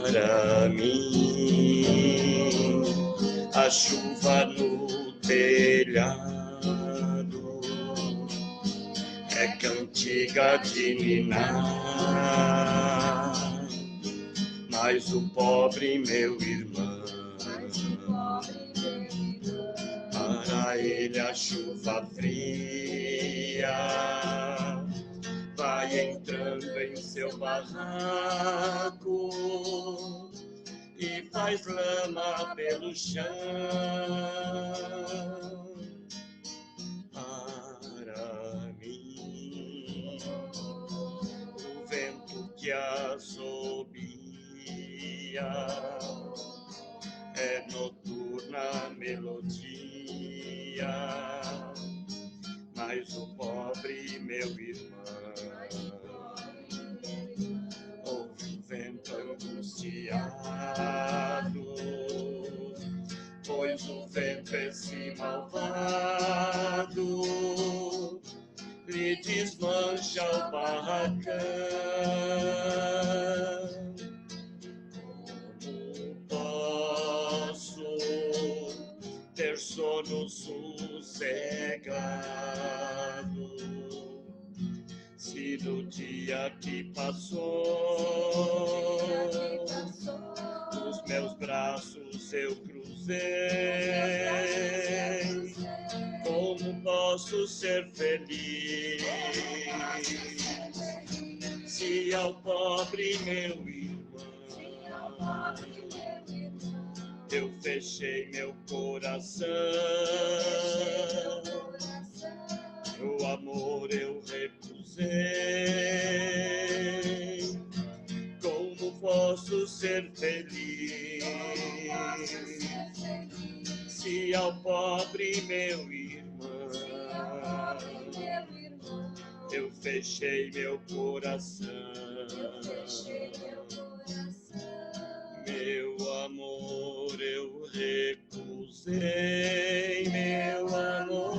Para mim, a chuva no telhado é cantiga de ninar, mas o pobre meu irmão, para ele a chuva fria vai entrando em seu barraco e faz lama pelo chão. Para mim, o vento que assobia é noturna melodia, mas o pobre meu irmão ouve o vento angustiado, pois o vento, esse malvado, lhe desmancha o barracão. Como posso ter sono sossegado se no dia que passou os meus braços eu cruzei? Como posso ser feliz se ao pobre meu irmão eu fechei meu coração? Meu amor eu recusei. Como posso ser feliz se ao pobre meu irmão eu fechei meu coração? Meu amor eu recusei, meu amor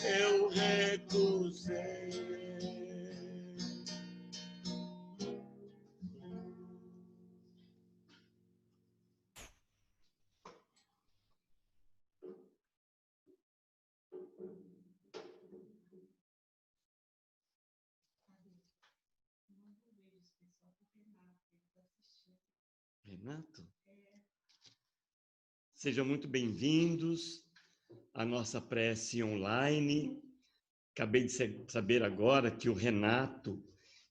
eu recusei. Renato? Sejam muito bem-vindos à nossa prece online. Acabei de saber agora que o Renato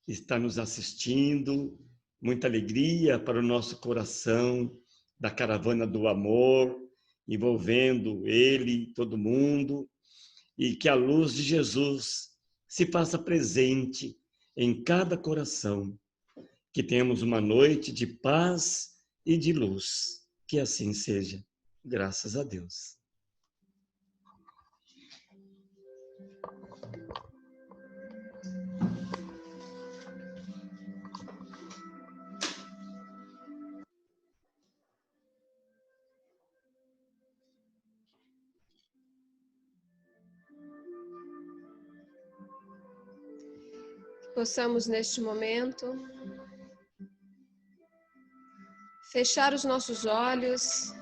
está nos assistindo. Muita alegria para o nosso coração da Caravana do Amor, envolvendo ele, todo mundo, e que a luz de Jesus se faça presente em cada coração. Que tenhamos uma noite de paz e de luz. Que assim seja. Graças a Deus. Possamos, neste momento, fechar os nossos olhos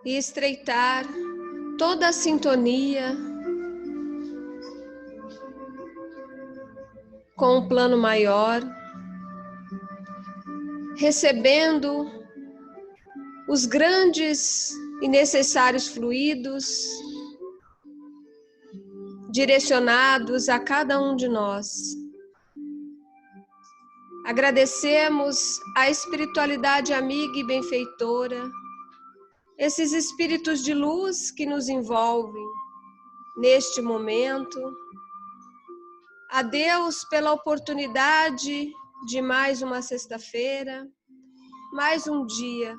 e estreitar toda a sintonia com o plano maior, recebendo os grandes e necessários fluidos direcionados a cada um de nós. Agradecemos a espiritualidade amiga e benfeitora, esses espíritos de luz que nos envolvem neste momento. A Deus pela oportunidade de mais uma sexta-feira, mais um dia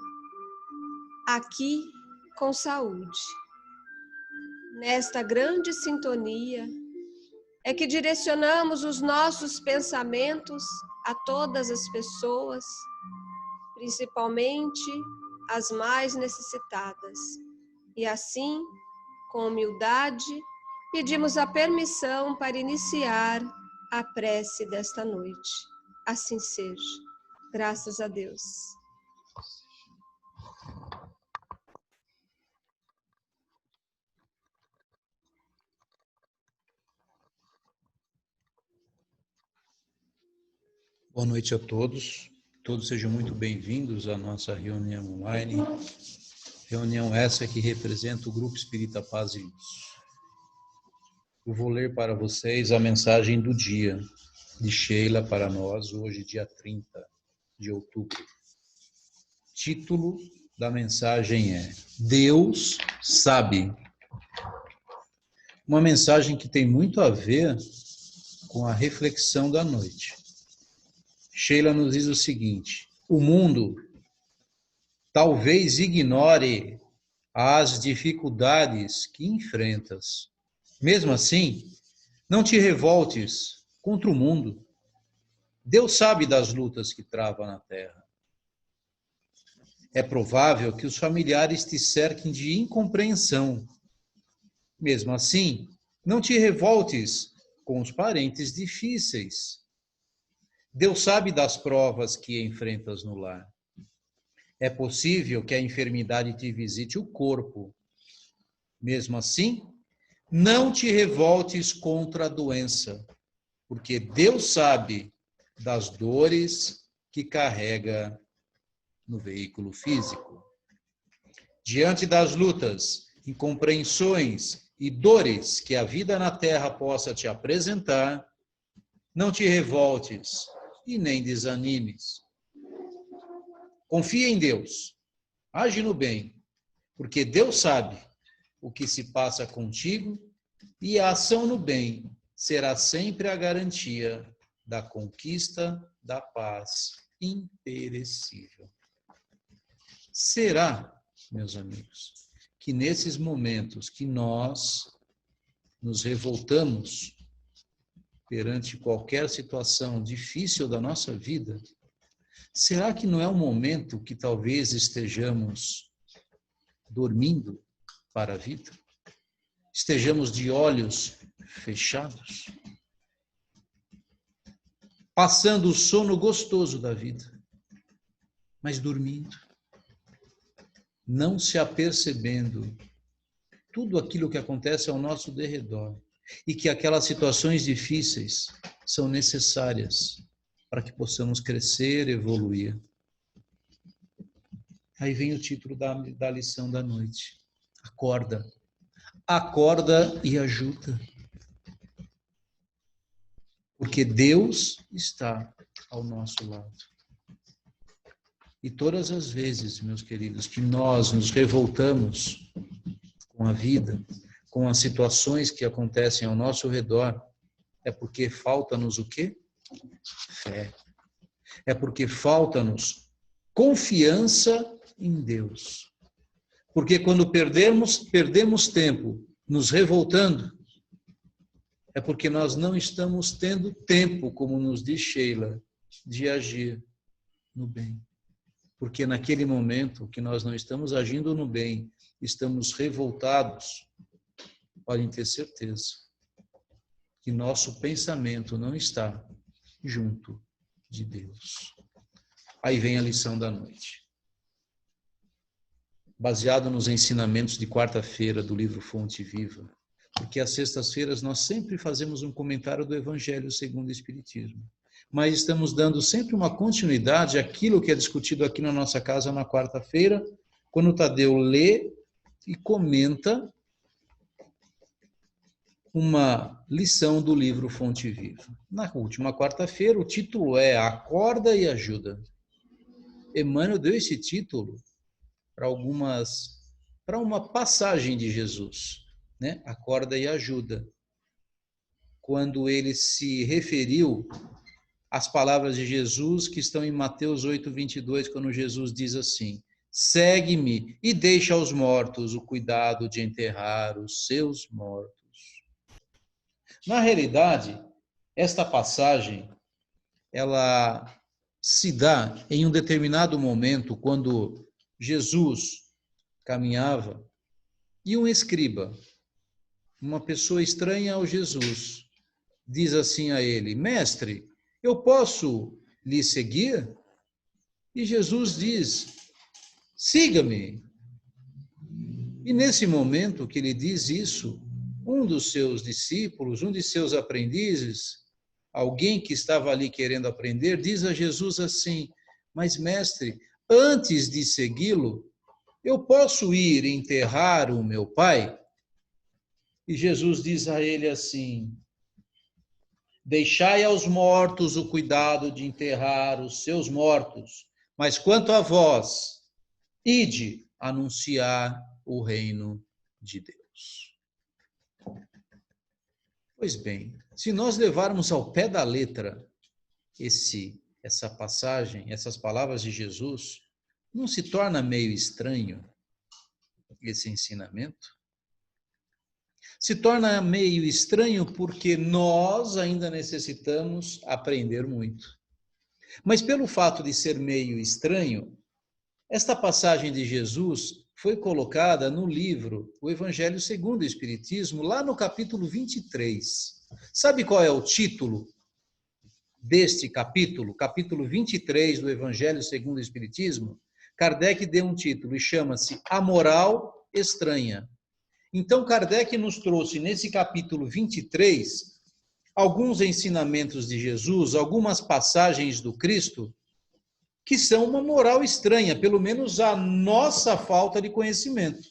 aqui com saúde. Nesta grande sintonia é que direcionamos os nossos pensamentos a todas as pessoas, principalmente as mais necessitadas. E assim, com humildade, pedimos a permissão para iniciar a prece desta noite. Assim seja. Graças a Deus. Boa noite a todos. Todos sejam muito bem-vindos à nossa reunião online. Reunião essa que representa o Grupo Espírita Paz e Luz. Eu vou ler para vocês a mensagem do dia de Sheila para nós, hoje, dia 30 de outubro. Título da mensagem é Deus sabe. Uma mensagem que tem muito a ver com a reflexão da noite. Sheila nos diz o seguinte: o mundo talvez ignore as dificuldades que enfrentas. Mesmo assim, não te revoltes contra o mundo. Deus sabe das lutas que trava na terra. É provável que os familiares te cerquem de incompreensão. Mesmo assim, não te revoltes com os parentes difíceis. Deus sabe das provas que enfrentas no lar. É possível que a enfermidade te visite o corpo. Mesmo assim, não te revoltes contra a doença, porque Deus sabe das dores que carrega no veículo físico. Diante das lutas, incompreensões e dores que a vida na terra possa te apresentar, não te revoltes e nem desanimes. Confia em Deus, age no bem, porque Deus sabe o que se passa contigo e a ação no bem será sempre a garantia da conquista da paz imperecível. Será, meus amigos, que nesses momentos que nós nos revoltamos perante qualquer situação difícil da nossa vida, será que não é um momento que talvez estejamos dormindo para a vida? Estejamos de olhos fechados, passando o sono gostoso da vida, mas dormindo, não se apercebendo tudo aquilo que acontece ao nosso derredor e que aquelas situações difíceis são necessárias para que possamos crescer, evoluir. Aí vem o título da lição da noite. Acorda. Acorda e ajuda. Porque Deus está ao nosso lado. E todas as vezes, meus queridos, que nós nos revoltamos com a vida, com as situações que acontecem ao nosso redor, é porque falta-nos o quê? Fé. É porque falta-nos confiança em Deus. Porque quando perdemos tempo nos revoltando, é porque nós não estamos tendo tempo, como nos diz Sheila, de agir no bem. Porque naquele momento que nós não estamos agindo no bem, estamos revoltados, podem ter certeza que nosso pensamento não está junto de Deus. Aí vem a lição da noite. Baseado nos ensinamentos de quarta-feira do livro Fonte Viva, porque às sextas-feiras nós sempre fazemos um comentário do Evangelho segundo o Espiritismo, mas estamos dando sempre uma continuidade àquilo que é discutido aqui na nossa casa na quarta-feira, quando o Tadeu lê e comenta uma lição do livro Fonte Viva. Na última quarta-feira, o título é Acorda e Ajuda. Emmanuel deu esse título para uma passagem de Jesus, né? Acorda e ajuda. Quando ele se referiu às palavras de Jesus que estão em Mateus 8:22, quando Jesus diz assim: segue-me e deixa aos mortos o cuidado de enterrar os seus mortos. Na realidade, esta passagem, ela se dá em um determinado momento, quando Jesus caminhava e um escriba, uma pessoa estranha ao Jesus, diz assim a ele: Mestre, eu posso lhe seguir? E Jesus diz: siga-me. E nesse momento que ele diz isso, um dos seus discípulos, um de seus aprendizes, alguém que estava ali querendo aprender, diz a Jesus assim: mas mestre, antes de segui-lo, eu posso ir enterrar o meu pai? E Jesus diz a ele assim: deixai aos mortos o cuidado de enterrar os seus mortos, mas quanto a vós, ide anunciar o reino de Deus. Pois bem, se nós levarmos ao pé da letra essa passagem, essas palavras de Jesus, não se torna meio estranho esse ensinamento? Se torna meio estranho porque nós ainda necessitamos aprender muito. Mas pelo fato de ser meio estranho, esta passagem de Jesus foi colocada no livro O Evangelho segundo o Espiritismo, lá no capítulo 23. Sabe qual é o título deste capítulo? Capítulo 23 do Evangelho segundo o Espiritismo? Kardec deu um título e chama-se A Moral Estranha. Então, Kardec nos trouxe nesse capítulo 23 alguns ensinamentos de Jesus, algumas passagens do Cristo, que são uma moral estranha, pelo menos a nossa falta de conhecimento.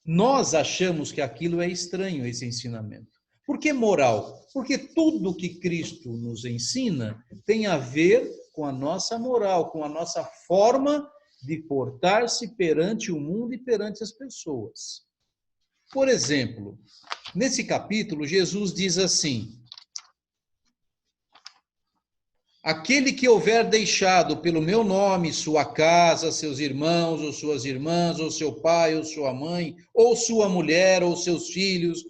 Nós achamos que aquilo é estranho, esse ensinamento. Por que moral? Porque tudo que Cristo nos ensina tem a ver com a nossa moral, com a nossa forma de portar-se perante o mundo e perante as pessoas. Por exemplo, nesse capítulo, Jesus diz assim: aquele que houver deixado pelo meu nome sua casa, seus irmãos ou suas irmãs, ou seu pai ou sua mãe, ou sua mulher ou seus filhos,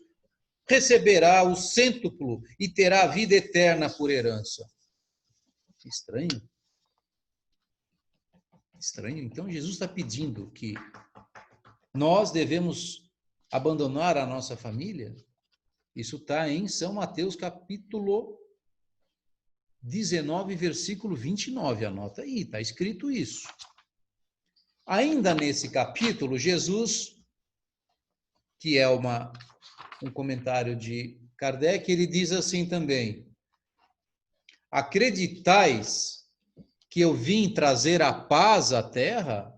receberá o cêntuplo e terá a vida eterna por herança. Estranho. Estranho. Então, Jesus está pedindo que nós devemos abandonar a nossa família? Isso está em São Mateus, capítulo 19, versículo 29. Anota aí, está escrito isso. Ainda nesse capítulo, Jesus, que é um comentário de Kardec, ele diz assim também: acreditais que eu vim trazer a paz à terra?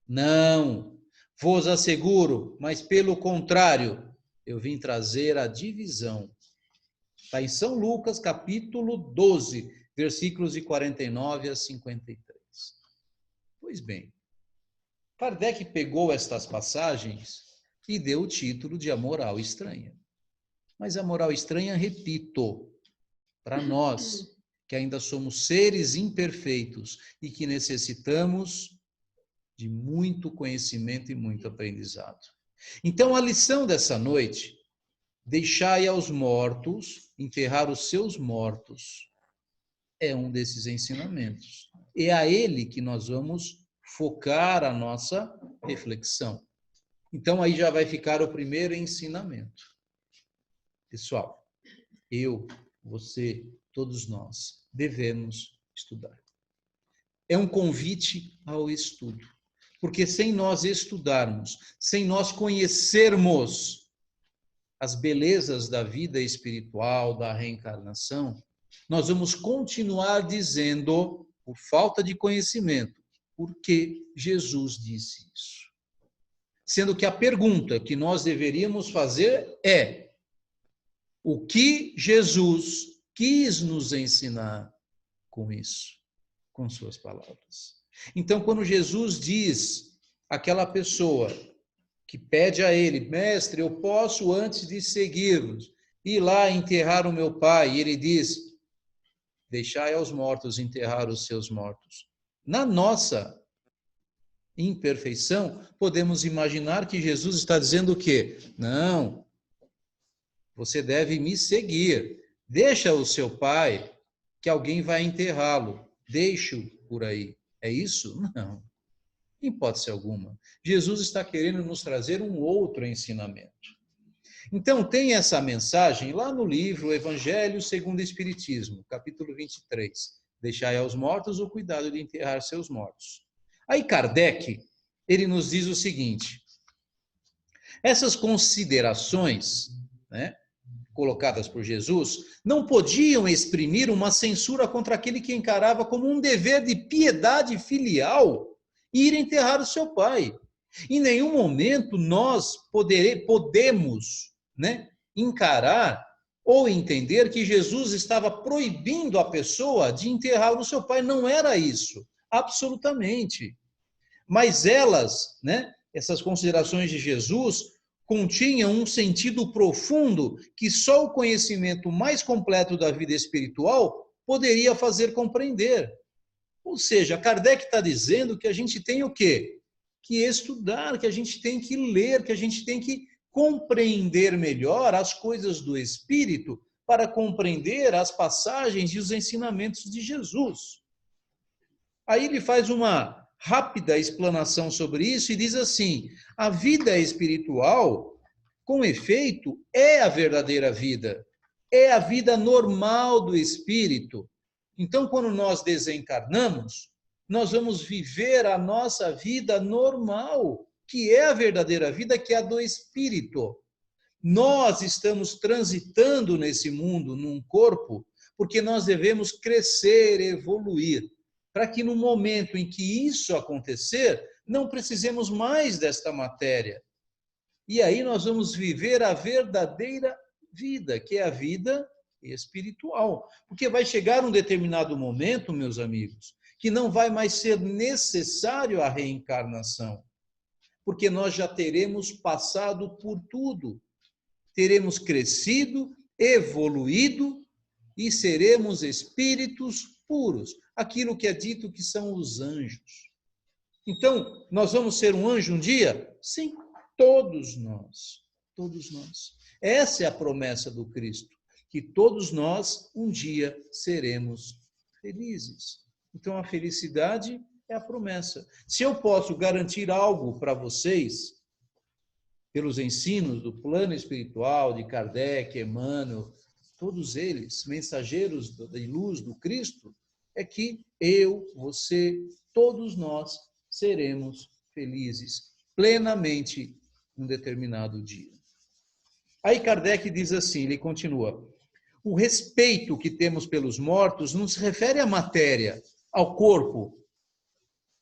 Não, vos asseguro, mas pelo contrário, eu vim trazer a divisão. Está em São Lucas, capítulo 12, versículos de 49 a 53. Pois bem, Kardec pegou estas passagens e deu o título de A Moral Estranha. Mas a moral estranha, repito, para nós, que ainda somos seres imperfeitos e que necessitamos de muito conhecimento e muito aprendizado. Então, a lição dessa noite: deixai aos mortos enterrar os seus mortos, é um desses ensinamentos. É a ele que nós vamos focar a nossa reflexão. Então, aí já vai ficar o primeiro ensinamento. Pessoal, eu, você, todos nós devemos estudar. É um convite ao estudo, porque sem nós estudarmos, sem nós conhecermos as belezas da vida espiritual, da reencarnação, nós vamos continuar dizendo, por falta de conhecimento, por que Jesus disse isso. Sendo que a pergunta que nós deveríamos fazer é: o que Jesus quis nos ensinar com isso, com suas palavras? Então, quando Jesus diz àquela pessoa que pede a ele: mestre, eu posso, antes de seguir-vos, ir lá enterrar o meu pai, e ele diz: deixai aos mortos enterrar os seus mortos. Na nossa imperfeição, podemos imaginar que Jesus está dizendo o quê? Não, você deve me seguir. Deixa o seu pai, que alguém vai enterrá-lo. Deixe-o por aí. É isso? Não, em hipótese alguma. Jesus está querendo nos trazer um outro ensinamento. Então, tem essa mensagem lá no livro Evangelho segundo o Espiritismo, capítulo 23. Deixai aos mortos o cuidado de enterrar seus mortos. Aí Kardec, ele nos diz o seguinte: essas considerações, né, colocadas por Jesus, não podiam exprimir uma censura contra aquele que encarava como um dever de piedade filial ir enterrar o seu pai. Em nenhum momento nós podemos, né, encarar ou entender que Jesus estava proibindo a pessoa de enterrar o seu pai. Não era isso, absolutamente. Mas elas, né, essas considerações de Jesus, continham um sentido profundo que só o conhecimento mais completo da vida espiritual poderia fazer compreender. Ou seja, Kardec está dizendo que a gente tem o quê? Que estudar, que a gente tem que ler, que a gente tem que compreender melhor as coisas do Espírito para compreender as passagens e os ensinamentos de Jesus. Aí ele faz uma rápida explanação sobre isso e diz assim: a vida espiritual, com efeito, é a verdadeira vida, é a vida normal do espírito. Então, quando nós desencarnamos, nós vamos viver a nossa vida normal, que é a verdadeira vida, que é a do espírito. Nós estamos transitando nesse mundo, num corpo, porque nós devemos crescer, evoluir, para que no momento em que isso acontecer, não precisemos mais desta matéria. E aí nós vamos viver a verdadeira vida, que é a vida espiritual. Porque vai chegar um determinado momento, meus amigos, que não vai mais ser necessário a reencarnação, porque nós já teremos passado por tudo. Teremos crescido, evoluído e seremos espíritos puros. Aquilo que é dito que são os anjos. Então, nós vamos ser um anjo um dia? Sim, todos nós. Todos nós. Essa é a promessa do Cristo, que todos nós um dia seremos felizes. Então, a felicidade é a promessa. Se eu posso garantir algo para vocês, pelos ensinos do plano espiritual, de Kardec, Emmanuel, todos eles, mensageiros da luz do Cristo, é que eu, você, todos nós seremos felizes plenamente um determinado dia. Aí Kardec diz assim, ele continua: o respeito que temos pelos mortos não se refere à matéria, ao corpo,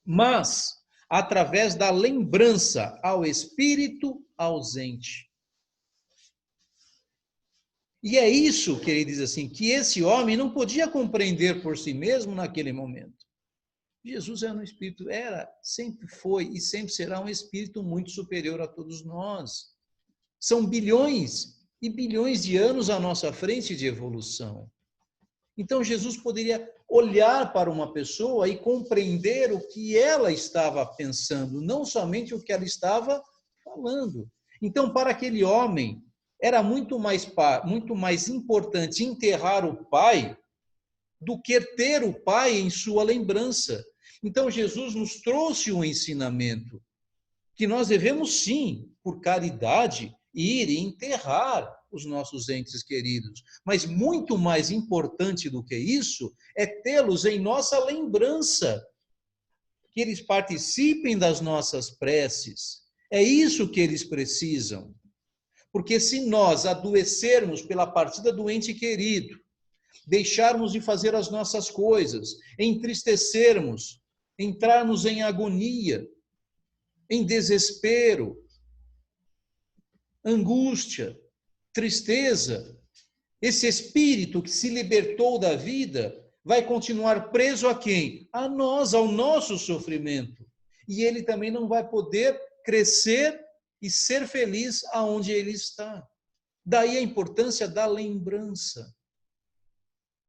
mas através da lembrança ao espírito ausente. E é isso que ele diz assim, que esse homem não podia compreender por si mesmo naquele momento. Jesus era um espírito, sempre foi e sempre será um espírito muito superior a todos nós. São bilhões e bilhões de anos à nossa frente de evolução. Então Jesus poderia olhar para uma pessoa e compreender o que ela estava pensando, não somente o que ela estava falando. Então, para aquele homem, era muito mais importante enterrar o pai do que ter o pai em sua lembrança. Então, Jesus nos trouxe um ensinamento que nós devemos, sim, por caridade, ir e enterrar os nossos entes queridos. Mas muito mais importante do que isso é tê-los em nossa lembrança, que eles participem das nossas preces. É isso que eles precisam. Porque se nós adoecermos pela partida do ente querido, deixarmos de fazer as nossas coisas, entristecermos, entrarmos em agonia, em desespero, angústia, tristeza, esse espírito que se libertou da vida vai continuar preso a quem? A nós, ao nosso sofrimento. E ele também não vai poder crescer e ser feliz aonde ele está. Daí a importância da lembrança.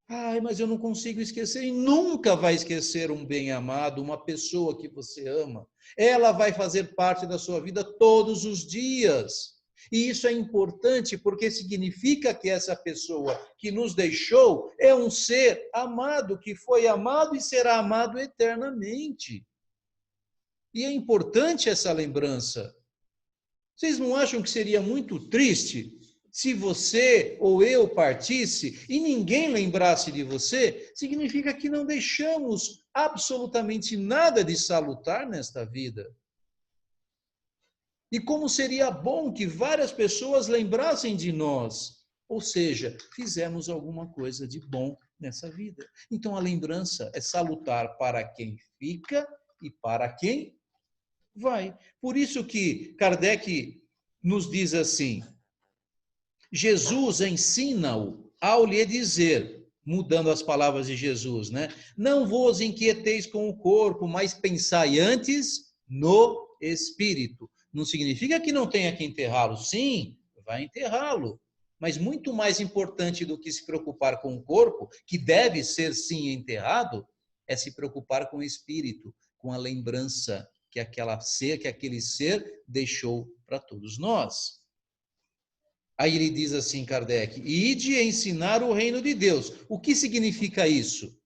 Ai, mas eu não consigo esquecer. E nunca vai esquecer um bem-amado, uma pessoa que você ama. Ela vai fazer parte da sua vida todos os dias. E isso é importante porque significa que essa pessoa que nos deixou é um ser amado, que foi amado e será amado eternamente. E é importante essa lembrança. Vocês não acham que seria muito triste se você ou eu partisse e ninguém lembrasse de você? Significa que não deixamos absolutamente nada de salutar nesta vida. E como seria bom que várias pessoas lembrassem de nós, ou seja, fizemos alguma coisa de bom nessa vida. Então a lembrança é salutar para quem fica e para quem vai. Por isso que Kardec nos diz assim: Jesus ensina-o ao lhe dizer, mudando as palavras de Jesus, né? Não vos inquieteis com o corpo, mas pensai antes no espírito. Não significa que não tenha que enterrá-lo. Sim, vai enterrá-lo. Mas muito mais importante do que se preocupar com o corpo, que deve ser sim enterrado, é se preocupar com o espírito, com a lembrança que aquele ser deixou para todos nós. Aí ele diz assim, Kardec: ide ensinar o reino de Deus. O que significa isso?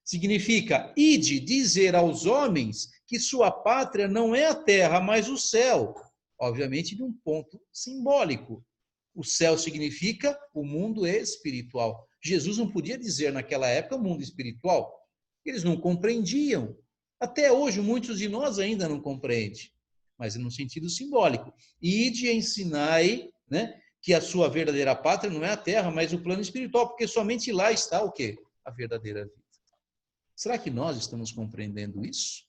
Significa ide dizer aos homens que sua pátria não é a terra, mas o céu. Obviamente, de um ponto simbólico. O céu significa o mundo espiritual. Jesus não podia dizer naquela época o mundo espiritual. Eles não compreendiam. Até hoje, muitos de nós ainda não compreendem, mas no sentido simbólico. Ide ensinai, né, que a sua verdadeira pátria não é a terra, mas o plano espiritual, porque somente lá está o quê? A verdadeira vida. Será que nós estamos compreendendo isso?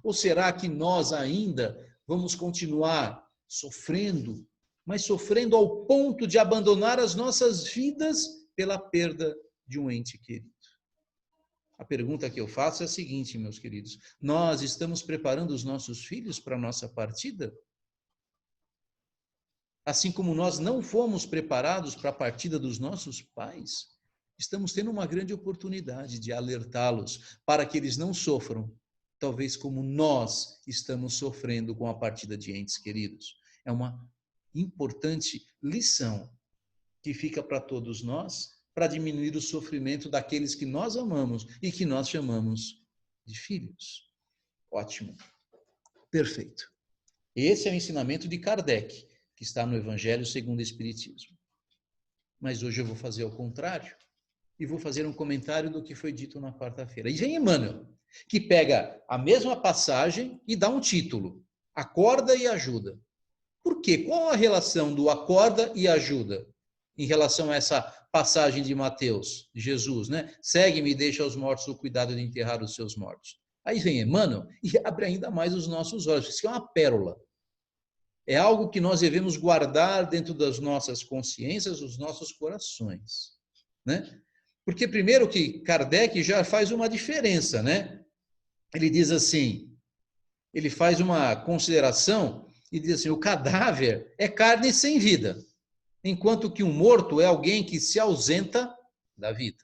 Ou será que nós ainda vamos continuar sofrendo, mas sofrendo ao ponto de abandonar as nossas vidas pela perda de um ente querido? A pergunta que eu faço é a seguinte, meus queridos: nós estamos preparando os nossos filhos para a nossa partida? Assim como nós não fomos preparados para a partida dos nossos pais, estamos tendo uma grande oportunidade de alertá-los para que eles não sofram, talvez como nós estamos sofrendo com a partida de entes queridos. É uma importante lição que fica para todos nós, para diminuir o sofrimento daqueles que nós amamos e que nós chamamos de filhos. Ótimo. Perfeito. Esse é o ensinamento de Kardec, que está no Evangelho segundo o Espiritismo. Mas hoje eu vou fazer o contrário e vou fazer um comentário do que foi dito na quarta-feira. E vem Emmanuel, que pega a mesma passagem e dá um título: Acorda e Ajuda. Por quê? Qual a relação do acorda e ajuda em relação a essa passagem de Mateus, de Jesus, né? Segue-me e deixa aos mortos o cuidado de enterrar os seus mortos. Aí vem Emmanuel e abre ainda mais os nossos olhos. Isso é uma pérola. É algo que nós devemos guardar dentro das nossas consciências, dos nossos corações, né? Porque primeiro que Kardec já faz uma diferença, né? Ele diz assim, ele faz uma consideração e diz assim: o cadáver é carne sem vida, enquanto que um morto é alguém que se ausenta da vida.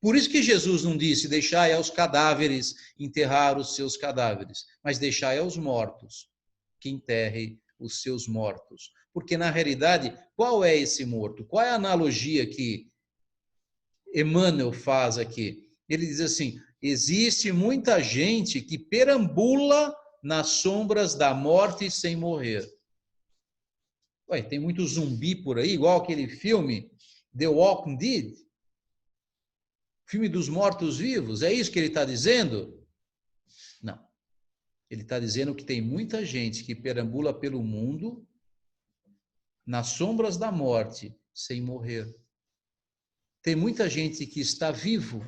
Por isso que Jesus não disse: deixai aos cadáveres enterrar os seus cadáveres, mas deixai aos mortos que enterrem os seus mortos. Porque, na realidade, qual é esse morto? Qual é a analogia que Emmanuel faz aqui? Ele diz assim: existe muita gente que perambula nas sombras da morte sem morrer. Ué, tem muito zumbi por aí, igual aquele filme The Walking Dead, filme dos mortos-vivos. É isso que ele está dizendo? Não. Ele está dizendo que tem muita gente que perambula pelo mundo nas sombras da morte sem morrer. Tem muita gente que está vivo,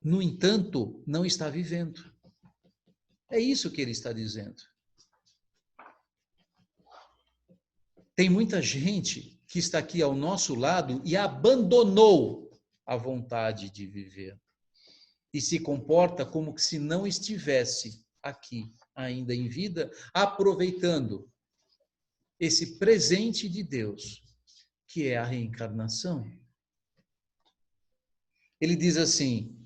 no entanto, não está vivendo. É isso que ele está dizendo. Tem muita gente que está aqui ao nosso lado e abandonou a vontade de viver e se comporta como se não estivesse aqui ainda em vida, aproveitando esse presente de Deus, que é a reencarnação. Ele diz assim: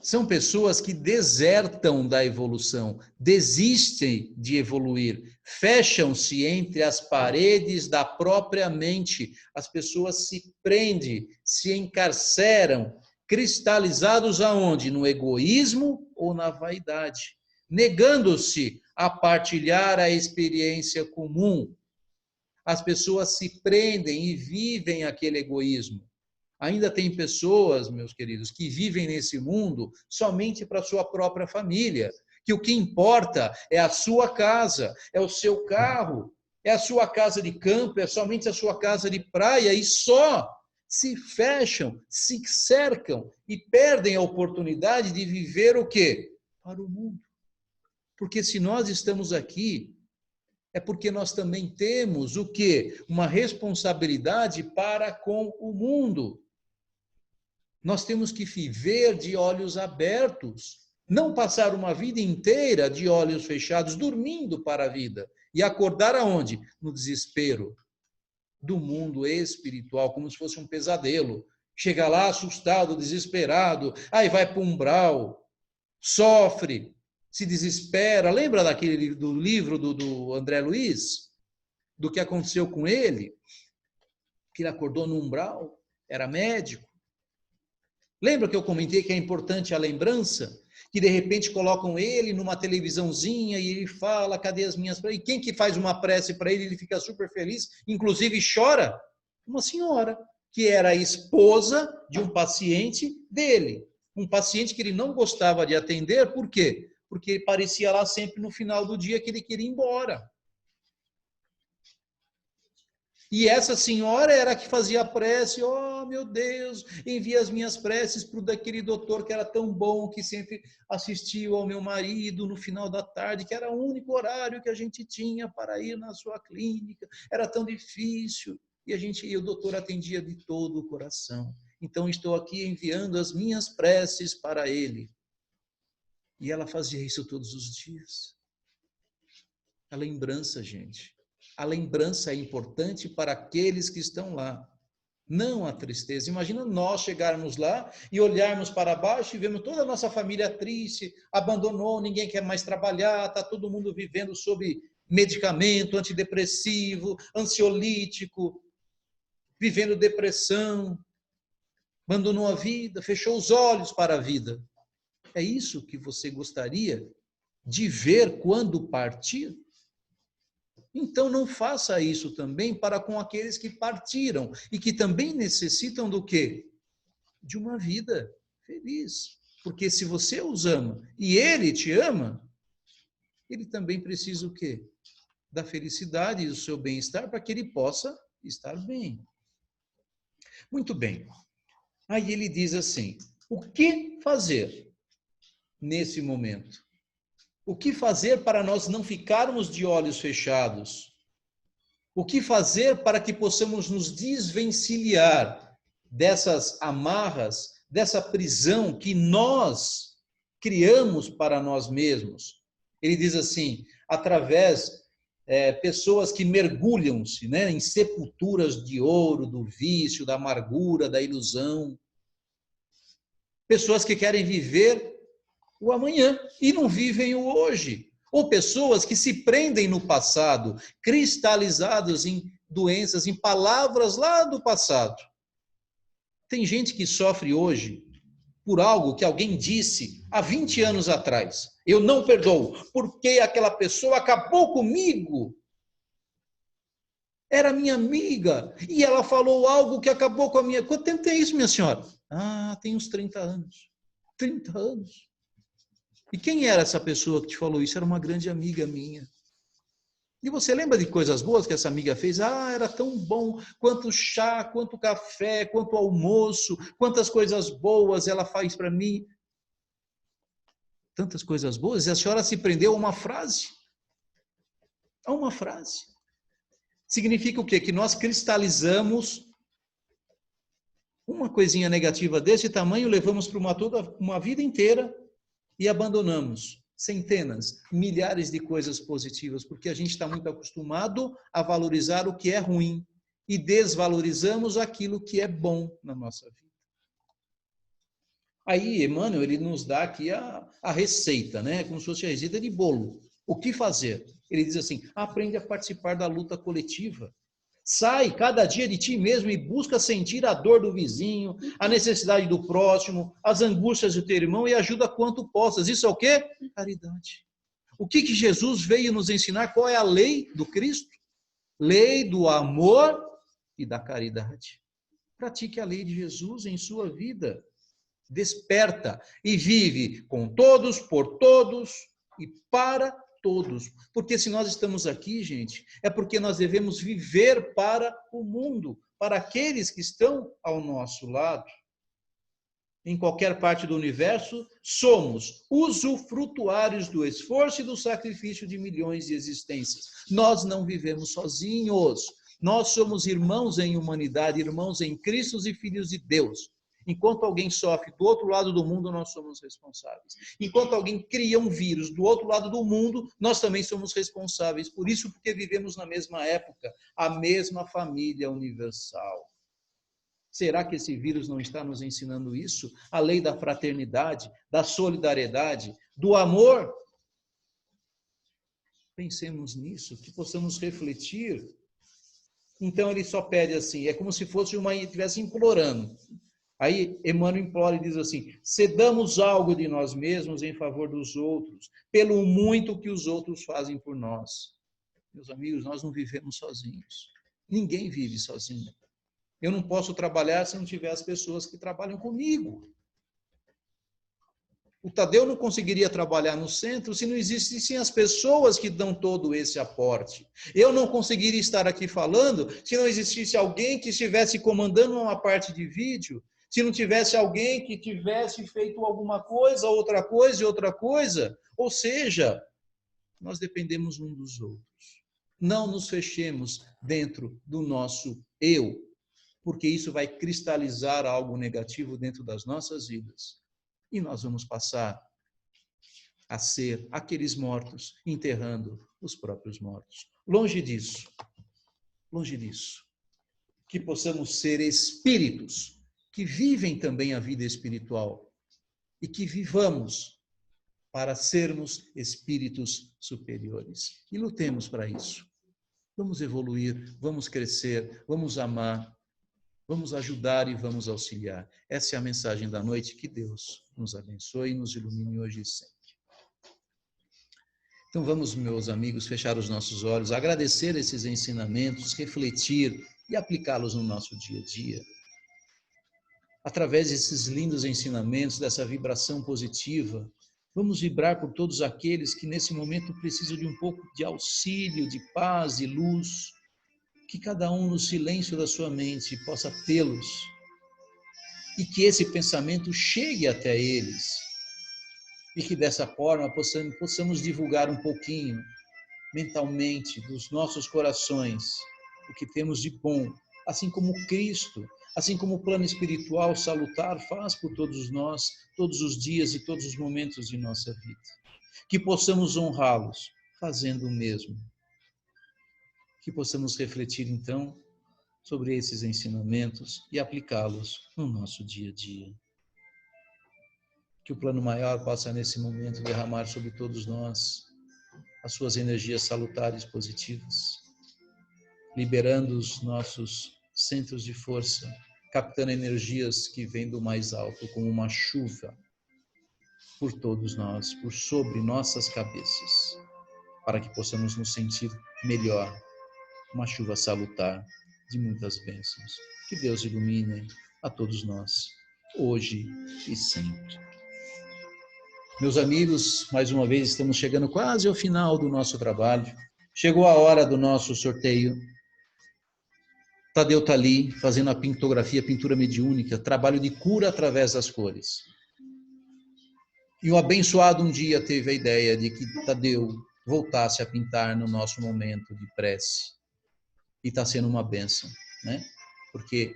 São pessoas que desertam da evolução, desistem de evoluir, fecham-se entre as paredes da própria mente. As pessoas se prendem, se encarceram, cristalizados aonde? No egoísmo ou na vaidade, negando-se a partilhar a experiência comum. As pessoas se prendem e vivem aquele egoísmo. Ainda tem pessoas, meus queridos, que vivem nesse mundo somente para a sua própria família, que o que importa é a sua casa, é o seu carro, é a sua casa de campo, é somente a sua casa de praia, e só se fecham, se cercam e perdem a oportunidade de viver o quê? Para o mundo. Porque se nós estamos aqui, é porque nós também temos o quê? Uma responsabilidade para com o mundo. Nós temos que viver de olhos abertos, não passar uma vida inteira de olhos fechados, dormindo para a vida. E acordar aonde? No desespero do mundo espiritual, como se fosse um pesadelo. Chega lá assustado, desesperado, aí vai para o umbral, sofre, se desespera. Lembra do livro do André Luiz? Do que aconteceu com ele? Que ele acordou no umbral, era médico. Lembra que eu comentei que é importante a lembrança? Que de repente colocam ele numa televisãozinha e ele fala, cadê as minhas preces? E quem que faz uma prece para ele, ele fica super feliz, inclusive chora? Uma senhora, que era a esposa de um paciente dele. Um paciente que ele não gostava de atender, por quê? Porque ele parecia lá sempre no final do dia que ele queria ir embora. E essa senhora era que fazia a prece, oh meu Deus, envia as minhas preces para daquele doutor que era tão bom, que sempre assistiu ao meu marido no final da tarde, que era o único horário que a gente tinha para ir na sua clínica, era tão difícil, e o doutor atendia de todo o coração. Então estou aqui enviando as minhas preces para ele. E ela fazia isso todos os dias. A lembrança, gente. A lembrança é importante para aqueles que estão lá, não a tristeza. Imagina nós chegarmos lá e olharmos para baixo e vemos toda a nossa família triste, abandonou, ninguém quer mais trabalhar, está todo mundo vivendo sob medicamento antidepressivo, ansiolítico, vivendo depressão, abandonou a vida, fechou os olhos para a vida. É isso que você gostaria de ver quando partir? Então não faça isso também para com aqueles que partiram e que também necessitam do quê? De uma vida feliz. Porque se você os ama e ele te ama, ele também precisa o quê? Da felicidade e do seu bem-estar para que ele possa estar bem. Muito bem. Aí ele diz assim, o que fazer nesse momento? O que fazer para nós não ficarmos de olhos fechados? O que fazer para que possamos nos desvencilhar dessas amarras, dessa prisão que nós criamos para nós mesmos? Ele diz assim, através pessoas que mergulham-se, né, em sepulturas de ouro, do vício, da amargura, da ilusão. Pessoas que querem viver o amanhã e não vivem o hoje. Ou pessoas que se prendem no passado, cristalizados em doenças, em palavras lá do passado. Tem gente que sofre hoje por algo que alguém disse há 20 anos atrás. Eu não perdoo, porque aquela pessoa acabou comigo. Era minha amiga e ela falou algo que acabou com a minha... Quanto tempo tem isso, minha senhora? Ah, tem uns 30 anos. 30 anos. E quem era essa pessoa que te falou isso? Era uma grande amiga minha. E você lembra de coisas boas que essa amiga fez? Ah, era tão bom, quanto chá, quanto café, quanto almoço, quantas coisas boas ela faz para mim. Tantas coisas boas. E a senhora se prendeu a uma frase. A uma frase. Significa o quê? Que nós cristalizamos uma coisinha negativa desse tamanho, levamos para uma vida inteira e abandonamos centenas, milhares de coisas positivas, porque a gente está muito acostumado a valorizar o que é ruim e desvalorizamos aquilo que é bom na nossa vida. Aí, Emmanuel, ele nos dá aqui a receita, né? Como se fosse a receita de bolo. O que fazer? Ele diz assim, aprende a participar da luta coletiva. Sai cada dia de ti mesmo e busca sentir a dor do vizinho, a necessidade do próximo, as angústias do teu irmão e ajuda quanto possas. Isso é o quê? Caridade. O que Jesus veio nos ensinar? Qual é a lei do Cristo? Lei do amor e da caridade. Pratique a lei de Jesus em sua vida. Desperta e vive com todos, por todos e para todos. Porque se nós estamos aqui, gente, é porque nós devemos viver para o mundo, para aqueles que estão ao nosso lado. Em qualquer parte do universo, somos usufrutuários do esforço e do sacrifício de milhões de existências. Nós não vivemos sozinhos. Nós somos irmãos em humanidade, irmãos em Cristo e filhos de Deus. Enquanto alguém sofre do outro lado do mundo, nós somos responsáveis. Enquanto alguém cria um vírus do outro lado do mundo, nós também somos responsáveis. Por isso, porque vivemos na mesma época, a mesma família universal. Será que esse vírus não está nos ensinando isso? A lei da fraternidade, da solidariedade, do amor? Pensemos nisso, que possamos refletir. Então ele só pede assim, é como se fosse estivesse implorando. Aí Emmanuel implora e diz assim, cedamos algo de nós mesmos em favor dos outros, pelo muito que os outros fazem por nós. Meus amigos, nós não vivemos sozinhos. Ninguém vive sozinho. Eu não posso trabalhar se não tiver as pessoas que trabalham comigo. O Tadeu não conseguiria trabalhar no centro se não existissem as pessoas que dão todo esse aporte. Eu não conseguiria estar aqui falando se não existisse alguém que estivesse comandando uma parte de vídeo, se não tivesse alguém que tivesse feito alguma coisa, outra coisa e outra coisa. Ou seja, nós dependemos uns dos outros. Não nos fechemos dentro do nosso eu, porque isso vai cristalizar algo negativo dentro das nossas vidas. E nós vamos passar a ser aqueles mortos enterrando os próprios mortos. Longe disso. Que possamos ser espíritos que vivem também a vida espiritual e que vivamos para sermos espíritos superiores. E lutemos para isso. Vamos evoluir, vamos crescer, vamos amar, vamos ajudar e vamos auxiliar. Essa é a mensagem da noite. Que Deus nos abençoe e nos ilumine hoje e sempre. Então vamos, meus amigos, fechar os nossos olhos, agradecer esses ensinamentos, refletir e aplicá-los no nosso dia a dia. Através desses lindos ensinamentos, dessa vibração positiva, vamos vibrar por todos aqueles que nesse momento precisam de um pouco de auxílio, de paz e luz, que cada um no silêncio da sua mente possa tê-los e que esse pensamento chegue até eles e que dessa forma possamos divulgar um pouquinho mentalmente dos nossos corações o que temos de bom, assim como Cristo, assim como o plano espiritual salutar faz por todos nós, todos os dias e todos os momentos de nossa vida. Que possamos honrá-los fazendo o mesmo. Que possamos refletir, então, sobre esses ensinamentos e aplicá-los no nosso dia a dia. Que o plano maior possa, nesse momento, derramar sobre todos nós as suas energias salutares positivas, liberando os nossos centros de força, captando energias que vêm do mais alto, como uma chuva, por todos nós, por sobre nossas cabeças, para que possamos nos sentir melhor, uma chuva salutar de muitas bênçãos. Que Deus ilumine a todos nós, hoje e sempre. Meus amigos, mais uma vez estamos chegando quase ao final do nosso trabalho. Chegou a hora do nosso sorteio. Tadeu está ali fazendo a pintura mediúnica, trabalho de cura através das cores. E o abençoado um dia teve a ideia de que Tadeu voltasse a pintar no nosso momento de prece. E está sendo uma bênção, né? Porque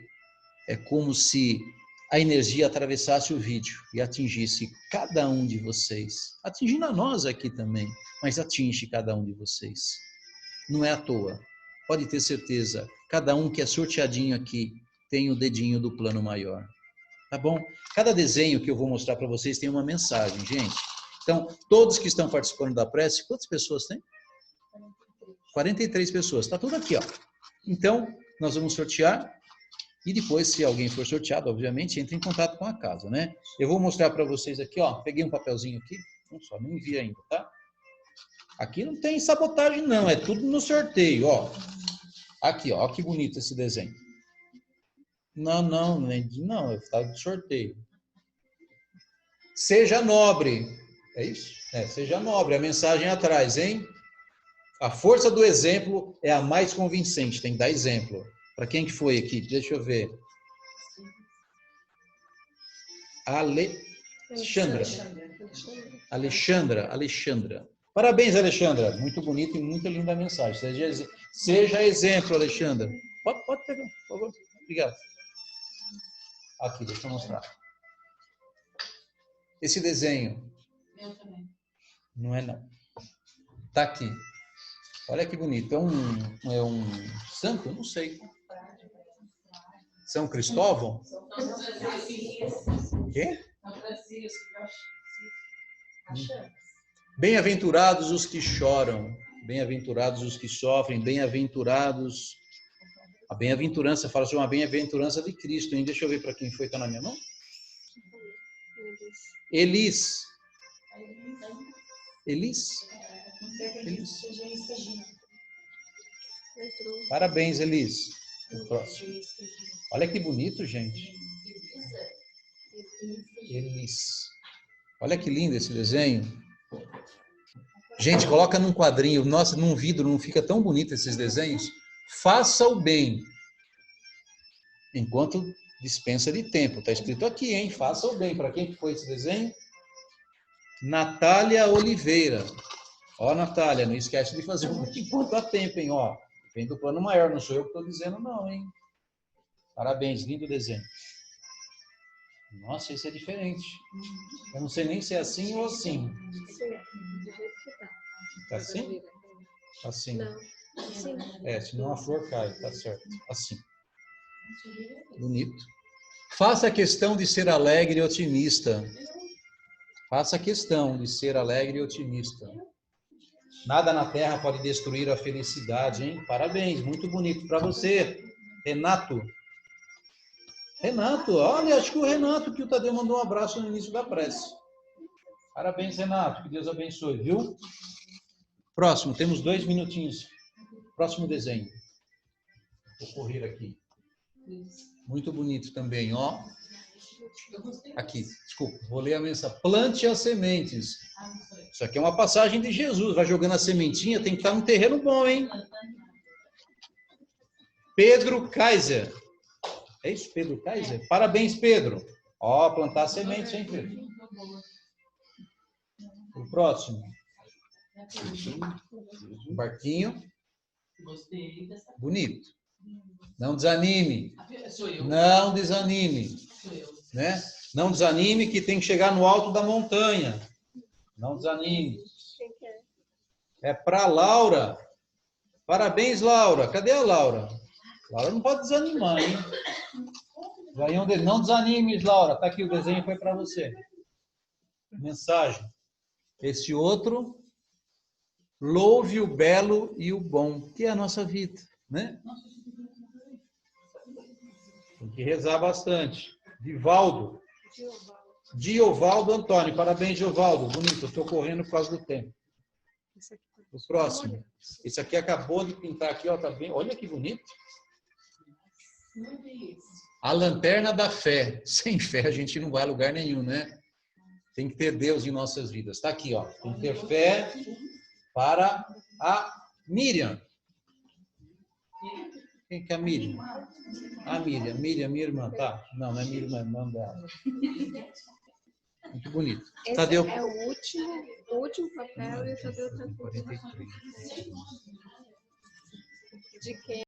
é como se a energia atravessasse o vídeo e atingisse cada um de vocês. Atingindo a nós aqui também, mas atinge cada um de vocês. Não é à toa. Pode ter certeza, cada um que é sorteadinho aqui tem o dedinho do plano maior. Tá bom? Cada desenho que eu vou mostrar para vocês tem uma mensagem, gente. Então, todos que estão participando da prece, quantas pessoas tem? 43 pessoas. Está tudo aqui, ó. Então, nós vamos sortear. E depois, se alguém for sorteado, obviamente, entre em contato com a casa, né? Eu vou mostrar para vocês aqui, ó. Peguei um papelzinho aqui. Só não envia ainda, tá? Aqui não tem sabotagem, não. É tudo no sorteio, ó. Aqui, ó. Que bonito esse desenho. Não. Está de sorteio. Seja nobre. É isso? Seja nobre. A mensagem atrás, hein? A força do exemplo é a mais convincente. Tem que dar exemplo. Para quem que foi aqui? Deixa eu ver. Alexandra. Parabéns, Alexandra. Muito bonita e muito linda a mensagem. Seja exemplo, Alexandra. Pode pegar, por favor. Obrigado. Aqui, deixa eu mostrar. Esse desenho. Eu também. Não é, não. Tá aqui. Olha que bonito. É um santo? Eu não sei. São Cristóvão? Quê? Bem-aventurados os que choram, bem-aventurados os que sofrem, bem-aventurados. A bem-aventurança fala sobre uma bem-aventurança de Cristo, hein? Deixa eu ver para quem foi, está na minha mão. Elis. Parabéns, Elis. O próximo. Olha que bonito, gente. Elis. Olha que lindo esse desenho. Gente, coloca num quadrinho. Nossa, num vidro não fica tão bonito esses desenhos. Faça o bem enquanto dispensa de tempo. Está escrito aqui, hein? Faça o bem. Para quem que foi esse desenho? Natália Oliveira. Ó, Natália, não esquece de fazer o bem enquanto há tempo, hein? Ó, vem do plano maior, não sou eu que estou dizendo não, hein? Parabéns, lindo desenho. Nossa, esse é diferente. Eu não sei nem se é assim ou assim. Tá assim? Assim. Senão a flor cai, tá certo. Assim. Bonito. Faça a questão de ser alegre e otimista. Faça a questão de ser alegre e otimista. Nada na terra pode destruir a felicidade, hein? Parabéns, muito bonito para você, Renato. Olha, acho que o Renato que o Tadeu mandou um abraço no início da prece. Parabéns, Renato, que Deus abençoe, viu? Próximo, temos 2 minutinhos. Próximo desenho. Vou correr aqui. Muito bonito também, ó. Aqui, desculpa, vou ler a mensagem. Plante as sementes. Isso aqui é uma passagem de Jesus. Vai jogando a sementinha, tem que estar num terreno bom, hein? Pedro Kaiser. É isso, Pedro Kaiser? Parabéns, Pedro. Ó, plantar semente, hein, Pedro? O próximo. O barquinho. Bonito. Não desanime. Não desanime. Né? Não desanime que tem que chegar no alto da montanha. Não desanime. É para Laura. Parabéns, Laura. Cadê a Laura? Laura não pode desanimar, hein? Não desanime, Laura. Tá aqui o desenho, foi para você. Mensagem. Esse outro, louve o belo e o bom, que é a nossa vida, né? Tem que rezar bastante. Diovaldo Antônio. Parabéns, Diovaldo. Bonito. Eu estou correndo por causa do tempo. O próximo. Esse aqui acabou de pintar aqui, ó, tá bem. Olha que bonito. A lanterna da fé. Sem fé a gente não vai a lugar nenhum, né? Tem que ter Deus em nossas vidas. Está aqui, ó. Tem que ter fé para a Miriam. Quem que é a Miriam? A Miriam, minha irmã, tá? Não é minha irmã, é irmã dela. Muito bonito. Esse Tadeu. é o último papel e o Tadeu está com 43. de quem?